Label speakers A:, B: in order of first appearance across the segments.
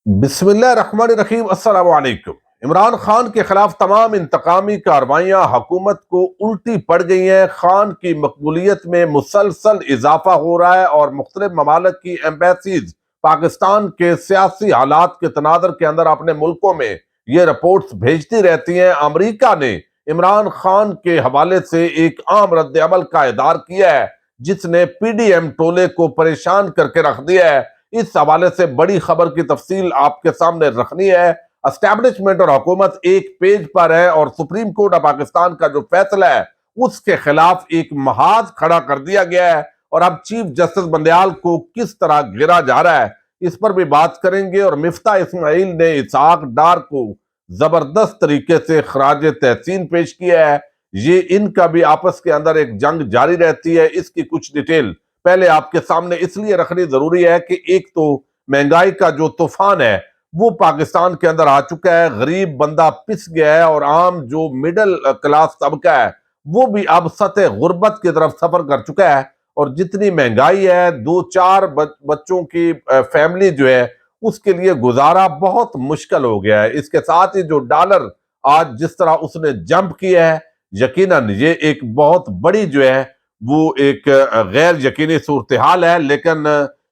A: بسم اللہ الرحمن الرحیم۔ السلام علیکم۔ عمران خان کے خلاف تمام انتقامی کارروائیاں حکومت کو الٹی پڑ گئی ہیں۔ خان کی مقبولیت میں مسلسل اضافہ ہو رہا ہے اور مختلف ممالک کی ایمبیسیز پاکستان کے سیاسی حالات کے تناظر کے اندر اپنے ملکوں میں یہ رپورٹس بھیجتی رہتی ہیں۔ امریکہ نے عمران خان کے حوالے سے ایک عام رد عمل کا اظہار کیا ہے جس نے پی ڈی ایم ٹولے کو پریشان کر کے رکھ دیا ہے۔ اس حوالے سے بڑی خبر کی تفصیل آپ کے سامنے رکھنی ہے۔ اسٹیبلشمنٹ اور حکومت ایک پیج پر ہے اور سپریم کورٹ آف پاکستان کا جو فیصلہ ہے اس کے خلاف ایک محاذ کھڑا کر دیا گیا ہے، اور اب چیف جسٹس بندیال کو کس طرح گھیرا جا رہا ہے اس پر بھی بات کریں گے۔ اور مفتاح اسماعیل نے اسحاق ڈار کو زبردست طریقے سے خراج تحسین پیش کیا ہے۔ یہ ان کا بھی آپس کے اندر ایک جنگ جاری رہتی ہے۔ اس کی کچھ ڈیٹیل پہلے آپ کے سامنے اس لیے رکھنی ضروری ہے کہ ایک تو مہنگائی کا جو طوفان ہے وہ پاکستان کے اندر آ چکا ہے، غریب بندہ پس گیا ہے، اور عام جو مڈل کلاس طبقہ ہے وہ بھی اب سطح غربت کی طرف سفر کر چکا ہے۔ اور جتنی مہنگائی ہے، دو چار بچوں کی فیملی جو ہے اس کے لیے گزارا بہت مشکل ہو گیا ہے۔ اس کے ساتھ ہی جو ڈالر آج جس طرح اس نے جمپ کیا ہے، یقیناً یہ ایک بہت بڑی جو ہے وہ ایک غیر یقینی صورتحال ہے۔ لیکن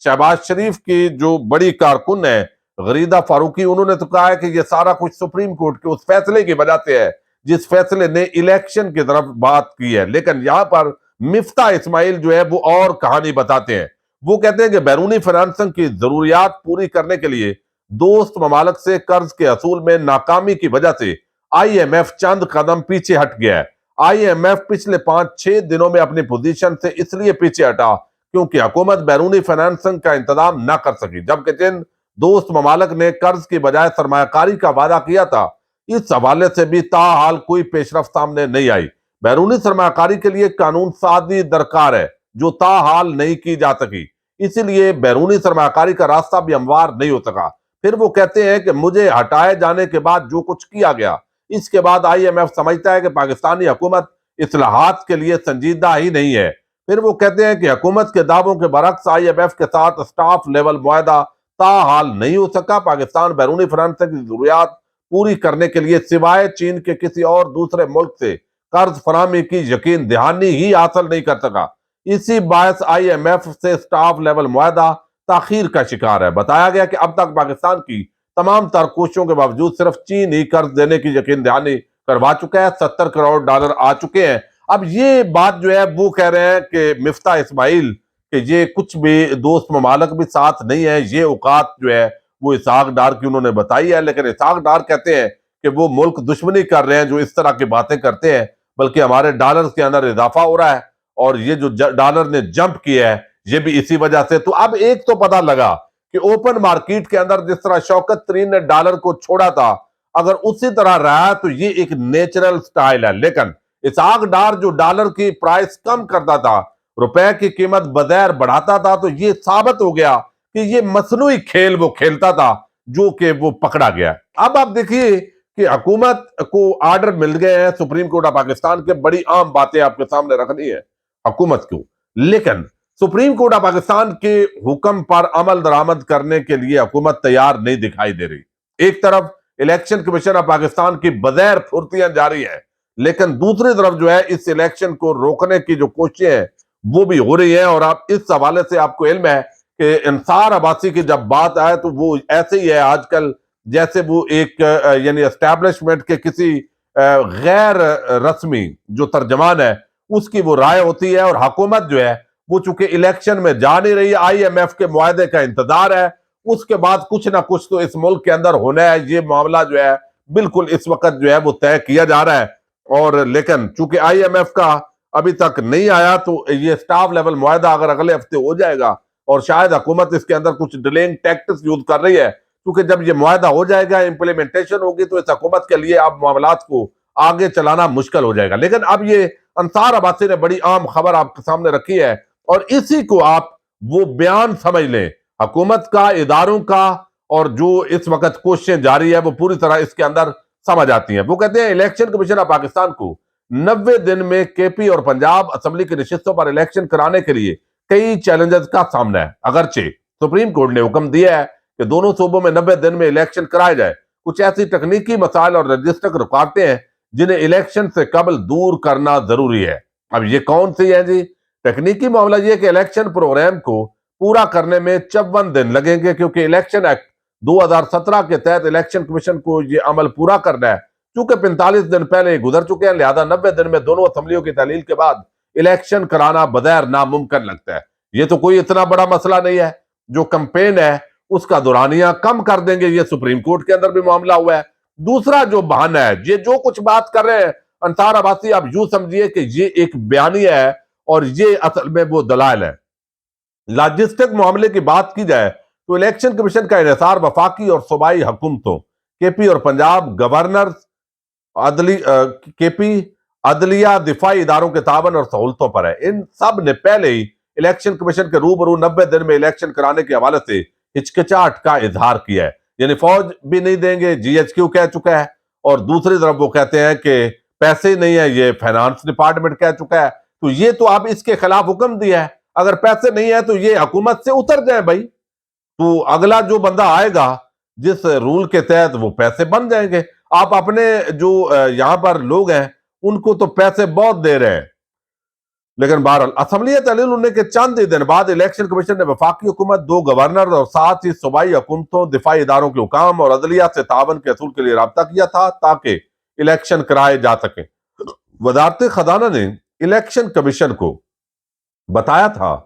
A: شہباز شریف کی جو بڑی کارکن ہے غریدہ فاروقی، انہوں نے تو کہا ہے کہ یہ سارا کچھ سپریم کورٹ کے اس فیصلے کی وجہ سے ہے جس فیصلے نے الیکشن کی طرف بات کی ہے۔ لیکن یہاں پر مفتاح اسماعیل جو ہے وہ اور کہانی بتاتے ہیں۔ وہ کہتے ہیں کہ بیرونی فنانسنگ کی ضروریات پوری کرنے کے لیے دوست ممالک سے قرض کے حصول میں ناکامی کی وجہ سے آئی ایم ایف چند قدم پیچھے ہٹ گیا ہے۔ آئی ایم ایف پچھلے 5-6 دنوں میں اپنی پوزیشن سے اس لیے پیچھے ہٹا کیونکہ حکومت بیرونی فنانسنگ کا انتظام نہ کر سکی، جبکہ جن دوست ممالک نے قرض کی بجائے سرمایہ کاری کا وعدہ کیا تھا اس حوالے سے بھی تاحال کوئی پیش رفت سامنے نہیں آئی۔ بیرونی سرمایہ کاری کے لیے قانون سازی درکار ہے جو تاحال نہیں کی جا سکی، اسی لیے بیرونی سرمایہ کاری کا راستہ بھی ہموار نہیں ہو سکا۔ پھر وہ کہتے ہیں کہ مجھے ہٹائے جانے کے بعد جو کچھ کیا گیا اس کے بعد آئی ایم ایف سمجھتا ہے کہ پاکستانی حکومت اصلاحات کے لیے سنجیدہ ہی نہیں ہے۔ پھر وہ کہتے ہیں کہ حکومت کے دعووں کے برعکس آئی ایم ایف کے ساتھ سٹاف لیول معاہدہ تاحال نہیں ہو سکا۔ پاکستان بیرونی فنانسنگ کی ضروریات پوری کرنے کے لیے سوائے چین کے کسی اور دوسرے ملک سے قرض فراہمی کی یقین دہانی ہی حاصل نہیں کر سکا۔ اسی باعث آئی ایم ایف سے سٹاف لیول معاہدہ تاخیر کا شکار ہے۔ بتایا گیا کہ اب تک پاکستان کی تمام تر کوششوں کے باوجود صرف چین ہی قرض دینے کی یقین دہانی کروا چکا ہے۔ 70 کروڑ ڈالر آ چکے ہیں۔ اب یہ بات جو ہے وہ کہہ رہے ہیں کہ مفتاح اسماعیل کہ یہ کچھ بھی دوست ممالک بھی ساتھ نہیں ہے، یہ اوقات جو ہے وہ اسحاق ڈار کی انہوں نے بتائی ہے۔ لیکن اسحاق ڈار کہتے ہیں کہ وہ ملک دشمنی کر رہے ہیں جو اس طرح کی باتیں کرتے ہیں، بلکہ ہمارے ڈالر کے اندر اضافہ ہو رہا ہے، اور یہ جو ڈالر نے جمپ کیا ہے یہ بھی اسی وجہ سے۔ تو اب ایک تو پتہ لگا کہ اوپن مارکیٹ کے اندر جس طرح شوکت ترین نے ڈالر کو چھوڑا تھا اگر اسی طرح رہا تو یہ ایک نیچرل سٹائل ہے۔ لیکن اسحاق ڈار جو ڈالر کی پرائس کم کرتا تھا، روپے کی قیمت بظاہر بڑھاتا تھا، تو یہ ثابت ہو گیا کہ یہ مصنوعی کھیل وہ کھیلتا تھا جو کہ وہ پکڑا گیا۔ اب آپ دیکھیے کہ حکومت کو آرڈر مل گئے ہیں سپریم کورٹ آف پاکستان کے، بڑی عام باتیں آپ کے سامنے رکھنی ہے حکومت کو، لیکن سپریم کورٹ آف پاکستان کے حکم پر عمل درآمد کرنے کے لیے حکومت تیار نہیں دکھائی دے رہی۔ ایک طرف الیکشن کمیشن آف پاکستان کی بظاہر پھرتیاں جاری ہیں، لیکن دوسری طرف جو ہے اس الیکشن کو روکنے کی جو کوششیں ہیں وہ بھی ہو رہی ہیں۔ اور آپ اس حوالے سے آپ کو علم ہے کہ انصار عباسی کی جب بات آئے تو وہ ایسے ہی ہے آج کل جیسے وہ ایک یعنی اسٹیبلشمنٹ کے کسی غیر رسمی جو ترجمان ہے اس کی وہ رائے ہوتی ہے، اور حکومت جو ہے وہ چونکہ الیکشن میں جا نہیں رہی، آئی ایم ایف کے معاہدے کا انتظار ہے، اس کے بعد کچھ نہ کچھ تو اس ملک کے اندر ہونا ہے۔ یہ معاملہ جو ہے بالکل اس وقت جو ہے وہ طے کیا جا رہا ہے، اور لیکن چونکہ آئی ایم ایف کا ابھی تک نہیں آیا تو یہ سٹاف لیول معاہدہ اگر اگلے ہفتے ہو جائے گا، اور شاید حکومت اس کے اندر کچھ ڈیلنگ ٹیکٹس یوز کر رہی ہے، کیونکہ جب یہ معاہدہ ہو جائے گا امپلیمنٹیشن ہوگی تو اس حکومت کے لیے اب معاملات کو آگے چلانا مشکل ہو جائے گا۔ لیکن اب یہ انصار عباسی نے بڑی عام خبر آپ کے سامنے رکھی ہے، اور اسی کو آپ وہ بیان سمجھ لیں حکومت کا، اداروں کا، اور جو اس وقت کوششیں جاری ہے وہ پوری طرح اس کے اندر سمجھ آتی ہیں۔ وہ کہتے ہیں الیکشن کمیشن آف پاکستان کو 90 دن میں کے پی اور پنجاب اسمبلی کی نشستوں پر الیکشن کرانے کے لیے کئی چیلنجز کا سامنا ہے۔ اگرچہ سپریم کورٹ نے حکم دیا ہے کہ دونوں صوبوں میں 90 دن میں الیکشن کرائے جائے۔ کچھ ایسی تکنیکی مسائل اور رجسٹرک رکاوٹیں ہیں جنہیں الیکشن سے قبل دور کرنا ضروری ہے۔ اب یہ کون سی ہے جی؟ تکنیکی معاملہ یہ کہ الیکشن پروگرام کو پورا کرنے میں 54 دن لگیں گے، کیونکہ الیکشن ایکٹ 2017 کے تحت الیکشن کمیشن کو یہ عمل پورا کرنا ہے۔ چونکہ 45 دن پہلے گزر چکے ہیں، لہذا 90 دن میں دونوں اسمبلیوں کی تحلیل کے بعد الیکشن کرانا بظاہر ناممکن لگتا ہے۔ یہ تو کوئی اتنا بڑا مسئلہ نہیں ہے، جو کمپین ہے اس کا دورانیہ کم کر دیں گے، یہ سپریم کورٹ کے اندر بھی معاملہ ہوا ہے۔ دوسرا جو بہانہ ہے، یہ جو کچھ بات کر رہے ہیں انصار عباسی، آپ یوں سمجھیے کہ یہ ایک بیانیہ ہے اور یہ اصل میں وہ دلائل ہے۔ لاجسٹک معاملے کی بات کی جائے تو الیکشن کمیشن کا انحصار وفاقی اور صوبائی حکومتوں، کے پی اور پنجاب گورنر، عدلیہ، دفاعی اداروں کے تعاون اور سہولتوں پر ہے۔ ان سب نے پہلے ہی الیکشن کمیشن کے روبرو 90 دن میں الیکشن کرانے کے حوالے سے ہچکچاہٹ کا اظہار کیا ہے۔ یعنی فوج بھی نہیں دیں گے، جی ایچ کیو کہہ چکا ہے، اور دوسری طرف وہ کہتے ہیں کہ پیسے نہیں ہے، یہ فائنانس ڈپارٹمنٹ کہہ چکا ہے۔ تو یہ تو اب اس کے خلاف حکم دیا ہے، اگر پیسے نہیں ہے تو یہ حکومت سے اتر جائیں بھائی، تو اگلا جو بندہ آئے گا جس رول کے تحت وہ پیسے بن جائیں گے۔ آپ اپنے جو یہاں پر لوگ ہیں ان کو تو پیسے بہت دے رہے ہیں۔ لیکن بہرحال اسمبلی تحلیل ہونے کے چند ہی دن بعد الیکشن کمیشن نے وفاقی حکومت، 2 گورنر اور ساتھ ہی صوبائی حکومتوں، دفاعی اداروں کے حکام اور عدلیہ سے تعاون کے اصول کے لیے رابطہ کیا تھا تاکہ الیکشن کرائے جا سکیں۔ وزارت خزانہ نے الیکشن کمیشن کو بتایا تھا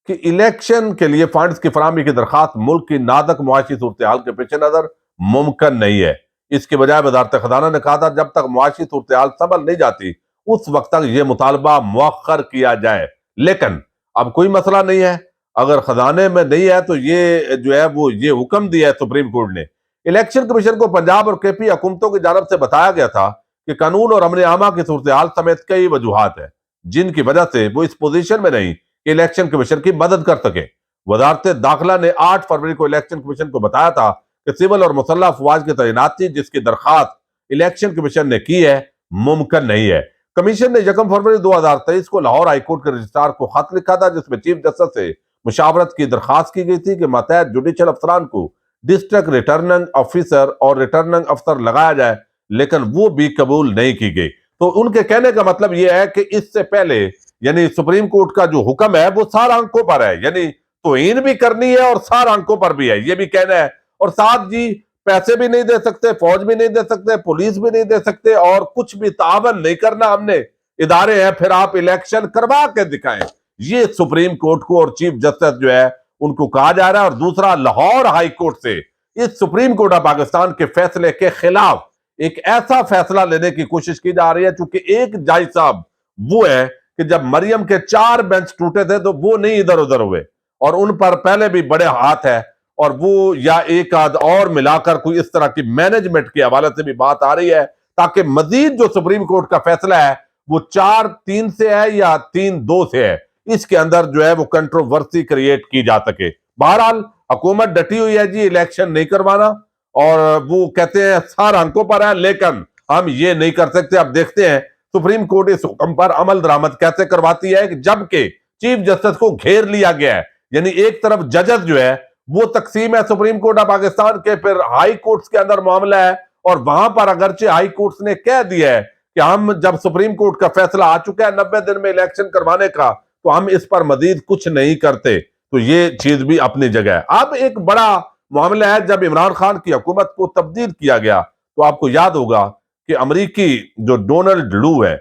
A: کہ الیکشن کے لیے فنڈز کی فراہمی کی درخواست ملک کی نازک معاشی صورتحال کے پیش نظر ممکن نہیں ہے۔ اس کے بجائے وزارت خزانہ نے کہا تھا جب تک معاشی صورتحال سنبھل نہیں جاتی اس وقت تک یہ مطالبہ مؤخر کیا جائے۔ لیکن اب کوئی مسئلہ نہیں ہے، اگر خزانے میں نہیں ہے تو یہ جو ہے وہ یہ حکم دیا ہے سپریم کورٹ نے۔ الیکشن کمیشن کو پنجاب اور کے پی حکومتوں کی جانب سے بتایا گیا تھا کہ قانون اور امن عامہ کی صورتحال سمیت کئی وجوہات ہیں جن کی وجہ سے وہ اس پوزیشن میں نہیں کہ الیکشن کمیشن کی مدد کر سکے۔ وزارت داخلہ نے 8 فروری کو الیکشن کمیشن کو بتایا تھا کہ سول اور مسلح افواج کی تعیناتی جس کی درخواست الیکشن کمیشن نے کی ہے ممکن نہیں ہے۔ کمیشن نے 1 فروری 2023 کو لاہور ہائی کورٹ کے رجسٹرار کو خط لکھا تھا جس میں چیف جسٹس سے مشاورت کی درخواست کی گئی تھی کہ ماتحت جوڈیشل افسران کو ڈسٹرکٹ ریٹرننگ آفیسر اور ریٹرننگ افسر لگایا جائے، لیکن وہ بھی قبول نہیں کی گئی۔ تو ان کے کہنے کا مطلب یہ ہے کہ اس سے پہلے یعنی سپریم کورٹ کا جو حکم ہے وہ 4 آنکھوں پر ہے، یعنی توہین بھی کرنی ہے اور 4 آنکھوں پر بھی ہے، یہ بھی کہنا ہے۔ اور ساتھ جی پیسے بھی نہیں دے سکتے، فوج بھی نہیں دے سکتے، پولیس بھی نہیں دے سکتے، اور کچھ بھی تعاون نہیں کرنا، ہم نے ادارے ہیں، پھر آپ الیکشن کروا کے دکھائیں۔ یہ سپریم کورٹ کو اور چیف جسٹس جو ہے ان کو کہا جا رہا ہے۔ اور دوسرا، لاہور ہائی کورٹ سے اس سپریم کورٹ آف پاکستان کے فیصلے کے خلاف ایک ایسا فیصلہ لینے کی کوشش کی جا رہی ہے، چونکہ ایک جج صاحب وہ ہے کہ جب مریم کے 4 بینچ ٹوٹے تھے تو وہ نہیں ادھر ادھر ہوئے، اور ان پر پہلے بھی بڑے ہاتھ ہے، اور وہ یا ایک آدھ اور ملا کر کوئی اس طرح کی مینجمنٹ کے حوالے سے بھی بات آ رہی ہے تاکہ مزید جو سپریم کورٹ کا فیصلہ ہے وہ 4-3 سے ہے یا 3-2 سے ہے، اس کے اندر جو ہے وہ کنٹروورسی کریٹ کی جا سکے۔ بہرحال حکومت ڈٹی ہوئی ہے جی الیکشن نہیں کروانا، اور وہ کہتے ہیں 4 آنکھوں پر ہے، لیکن ہم یہ نہیں کر سکتے۔ اب دیکھتے ہیں سپریم کورٹ اس حکم پر عمل درآمد کیسے کرواتی ہے، جبکہ چیف جسٹس کو گھیر لیا گیا ہے۔ یعنی ایک طرف ججز جو ہے وہ تقسیم ہے سپریم کورٹ آف پاکستان کے، پھر ہائی کورٹس کے اندر معاملہ ہے، اور وہاں پر اگرچہ ہائی کورٹس نے کہہ دیا ہے کہ ہم جب سپریم کورٹ کا فیصلہ آ چکا ہے 90 دن میں الیکشن کروانے کا تو ہم اس پر مزید کچھ نہیں کرتے، تو یہ چیز بھی اپنی جگہ ہے۔ اب ایک بڑا معاملہ ہے، جب عمران خان کی حکومت کو تبدیل کیا گیا تو آپ کو یاد ہوگا کہ امریکی جو ڈونلڈ لو ہے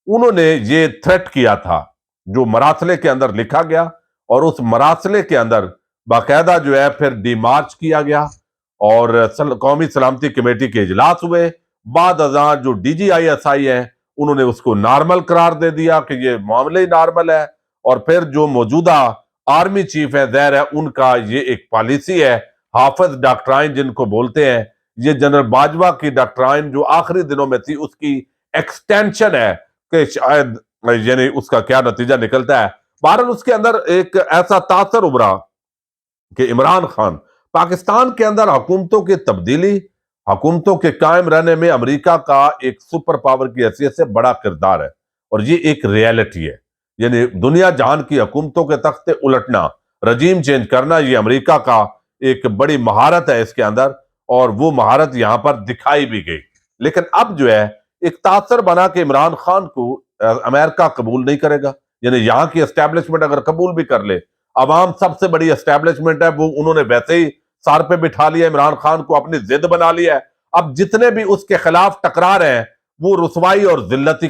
A: انہوں نے یہ تھریٹ کیا تھا جو مراسلے کے اندر لکھا گیا، اور اس مراسلے کے اندر باقاعدہ جو ہے پھر ڈی مارچ کیا گیا، اور قومی سلامتی کمیٹی کے اجلاس ہوئے۔ بعد ازاں جو D G I S I ہیں انہوں نے اس کو نارمل قرار دے دیا کہ یہ معاملہ ہی نارمل ہے، اور پھر جو موجودہ آرمی چیف ہے ظاہر ہے ان کا یہ ایک پالیسی ہے، حافظ ڈاکٹرائن جن کو بولتے ہیں، یہ جنرل باجوہ کی ڈاکٹرائن جو آخری دنوں میں تھی اس کی ایکسٹینشن ہے کہ شاید یعنی اس کا کیا نتیجہ نکلتا ہے۔ بہرحال اس کے اندر ایک ایسا تاثر ابھرا کہ عمران خان پاکستان کے اندر حکومتوں کی تبدیلی، حکومتوں کے قائم رہنے میں امریکہ کا ایک سپر پاور کی حیثیت سے بڑا کردار ہے، اور یہ ایک ریئلٹی ہے۔ یعنی دنیا جہان کی حکومتوں کے تختے الٹنا، رجیم چینج کرنا، یہ امریکہ کا ایک بڑی مہارت ہے اس کے اندر، اور وہ مہارت یہاں پر دکھائی بھی گئی۔ لیکن اب جو ہے ایک تاثر بنا کہ عمران خان کو امریکہ قبول نہیں کرے گا، یعنی یہاں کی اسٹیبلشمنٹ اگر قبول بھی کر لے، عوام سب سے بڑی اسٹیبلشمنٹ ہے، وہ انہوں نے ویسے ہی سار پہ بٹھا لیا عمران خان کو، اپنی ضد بنا لیا ہے۔ اب جتنے بھی اس کے خلاف ٹکرا رہے ہیں وہ رسوائی اور ذلتی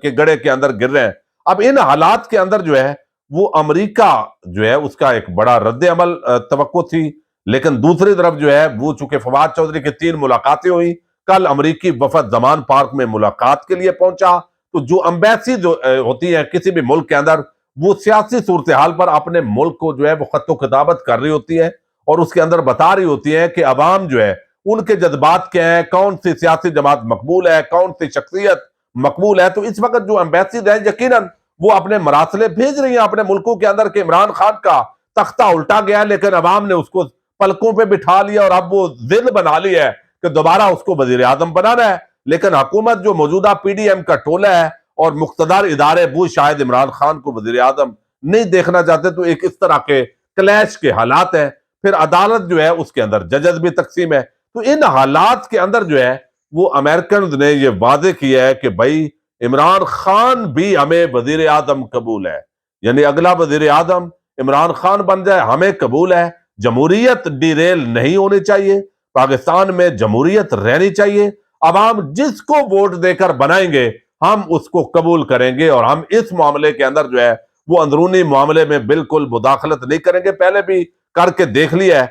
A: کے گڑھے کے اندر گر رہے ہیں۔ اب ان حالات کے اندر جو ہے وہ امریکہ جو ہے اس کا ایک بڑا رد عمل توقع تھی، لیکن دوسری طرف جو ہے وہ چونکہ فواد چودھری کی 3 ملاقاتیں ہوئی، کل امریکی وفد زمان پارک میں ملاقات کے لیے پہنچا، تو جو امبیسی جو ہوتی ہے کسی بھی ملک کے اندر، وہ سیاسی صورتحال پر اپنے ملک کو جو ہے وہ خط و کتابت کر رہی ہوتی ہے، اور اس کے اندر بتا رہی ہوتی ہے کہ عوام جو ہے ان کے جذبات کیا ہیں، کون سی سیاسی جماعت مقبول ہے، کون سی شخصیت مقبول ہے۔ تو اس وقت جو امبیسیز ہیں یقیناً وہ اپنے مراسلے بھیج رہی ہیں اپنے ملکوں کے اندر کہ عمران خان کا تختہ الٹا گیا، لیکن عوام نے اس کو پلکوں پہ بٹھا لیا اور اب وہ ضد بنا لی ہے کہ دوبارہ اس کو وزیر اعظم بنانا ہے۔ لیکن حکومت جو موجودہ پی ڈی ایم کا ٹولہ ہے اور مقتدر ادارے وہ شاید عمران خان کو وزیر اعظم نہیں دیکھنا چاہتے، تو ایک اس طرح کے کلیش کے حالات ہیں۔ پھر عدالت جو ہے اس کے اندر ججز بھی تقسیم ہے۔ تو ان حالات کے اندر جو ہے وہ امریکنز نے یہ واضح کیا ہے کہ بھائی عمران خان بھی ہمیں وزیر اعظم قبول ہے، یعنی اگلا وزیر اعظم عمران خان بن جائے ہمیں قبول ہے۔ جمہوریت ڈیریل نہیں ہونی چاہیے، پاکستان میں جمہوریت رہنی چاہیے، عوام جس کو ووٹ دے کر بنائیں گے ہم اس کو قبول کریں گے، اور ہم اس معاملے کے اندر جو ہے وہ اندرونی معاملے میں بالکل مداخلت نہیں کریں گے، پہلے بھی کر کے دیکھ لیا ہے۔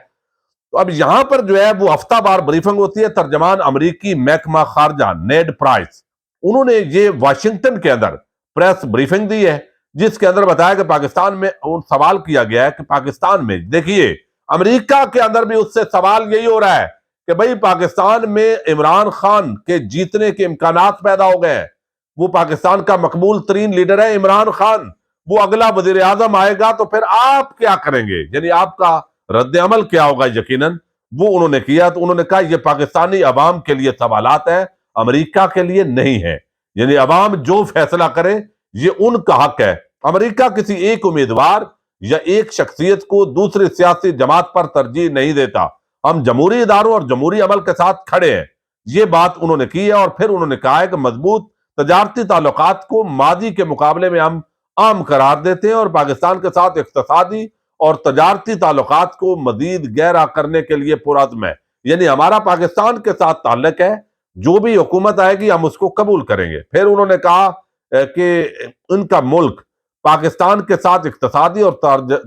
A: تو اب یہاں پر جو ہے وہ ہفتہ وار بریفنگ ہوتی ہے۔ ترجمان امریکی محکمہ خارجہ نیڈ پرائس، انہوں نے یہ واشنگٹن کے اندر پریس بریفنگ دی ہے، جس کے اندر بتایا کہ پاکستان میں سوال کیا گیا ہے کہ پاکستان میں دیکھیے امریکہ کے اندر بھی اس سے سوال یہی ہو رہا ہے کہ بھئی پاکستان میں عمران خان کے جیتنے کے امکانات پیدا ہو گئے ہیں، وہ پاکستان کا مقبول ترین لیڈر ہے عمران خان، وہ اگلا وزیر اعظم آئے گا تو پھر آپ کیا کریں گے، یعنی آپ کا رد عمل کیا ہوگا۔ یقیناً وہ انہوں نے کیا، تو انہوں نے کہا یہ پاکستانی عوام کے لیے سوالات ہیں، امریکہ کے لیے نہیں ہے، یعنی عوام جو فیصلہ کرے یہ ان کا حق ہے۔ امریکہ کسی ایک امیدوار یا ایک شخصیت کو دوسری سیاسی جماعت پر ترجیح نہیں دیتا، ہم جمہوری اداروں اور جمہوری عمل کے ساتھ کھڑے ہیں، یہ بات انہوں نے کی ہے۔ اور پھر انہوں نے کہا ہے کہ مضبوط تجارتی تعلقات کو ماضی کے مقابلے میں ہم عام قرار دیتے ہیں، اور پاکستان کے ساتھ اقتصادی اور تجارتی تعلقات کو مزید گہرا کرنے کے لیے پرعزم ہے، یعنی ہمارا پاکستان کے ساتھ تعلق ہے، جو بھی حکومت آئے گی ہم اس کو قبول کریں گے۔ پھر انہوں نے کہا کہ ان کا ملک پاکستان کے ساتھ اقتصادی اور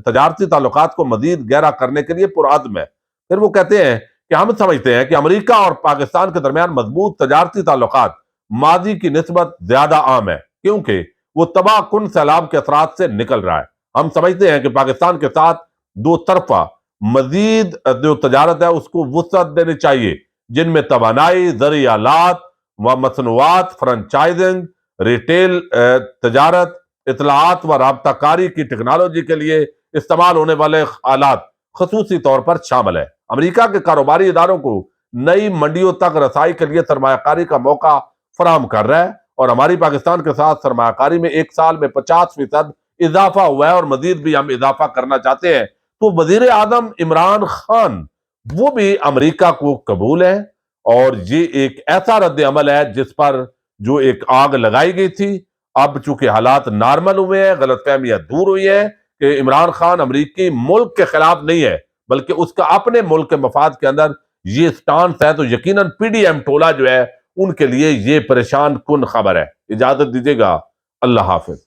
A: تجارتی تعلقات کو مزید گہرا کرنے کے لیے پرعزم ہے۔ پھر وہ کہتے ہیں کہ ہم سمجھتے ہیں کہ امریکہ اور پاکستان کے درمیان مضبوط تجارتی تعلقات ماضی کی نسبت زیادہ عام ہے، کیونکہ وہ تباہ کن سیلاب کے اثرات سے نکل رہا ہے۔ ہم سمجھتے ہیں کہ پاکستان کے ساتھ دو طرفہ مزید جو تجارت ہے اس کو وسعت دینی چاہیے، جن میں توانائی، زرعی آلات و مصنوعات، فرنچائزنگ، ریٹیل تجارت، اطلاعات و رابطہ کاری کی ٹیکنالوجی کے لیے استعمال ہونے والے آلات خصوصی طور پر شامل ہے۔ امریکہ کے کاروباری اداروں کو نئی منڈیوں تک رسائی کے لیے سرمایہ کاری کا موقع فراہم کر رہا ہے، اور ہماری پاکستان کے ساتھ سرمایہ کاری میں ایک سال میں 50% اضافہ ہوا ہے، اور مزید بھی ہم اضافہ کرنا چاہتے ہیں۔ تو وزیر اعظم عمران خان وہ بھی امریکہ کو قبول ہے، اور یہ ایک ایسا رد عمل ہے جس پر جو ایک آگ لگائی گئی تھی، اب چونکہ حالات نارمل ہوئے ہیں، غلط فہمیاں دور ہوئی ہیں کہ عمران خان امریکی ملک کے خلاف نہیں ہے بلکہ اس کا اپنے ملک کے مفاد کے اندر یہ سٹانس ہے، تو یقیناً پی ڈی ایم ٹولہ جو ہے ان کے لیے یہ پریشان کن خبر ہے۔ اجازت دیجیے گا، اللہ حافظ۔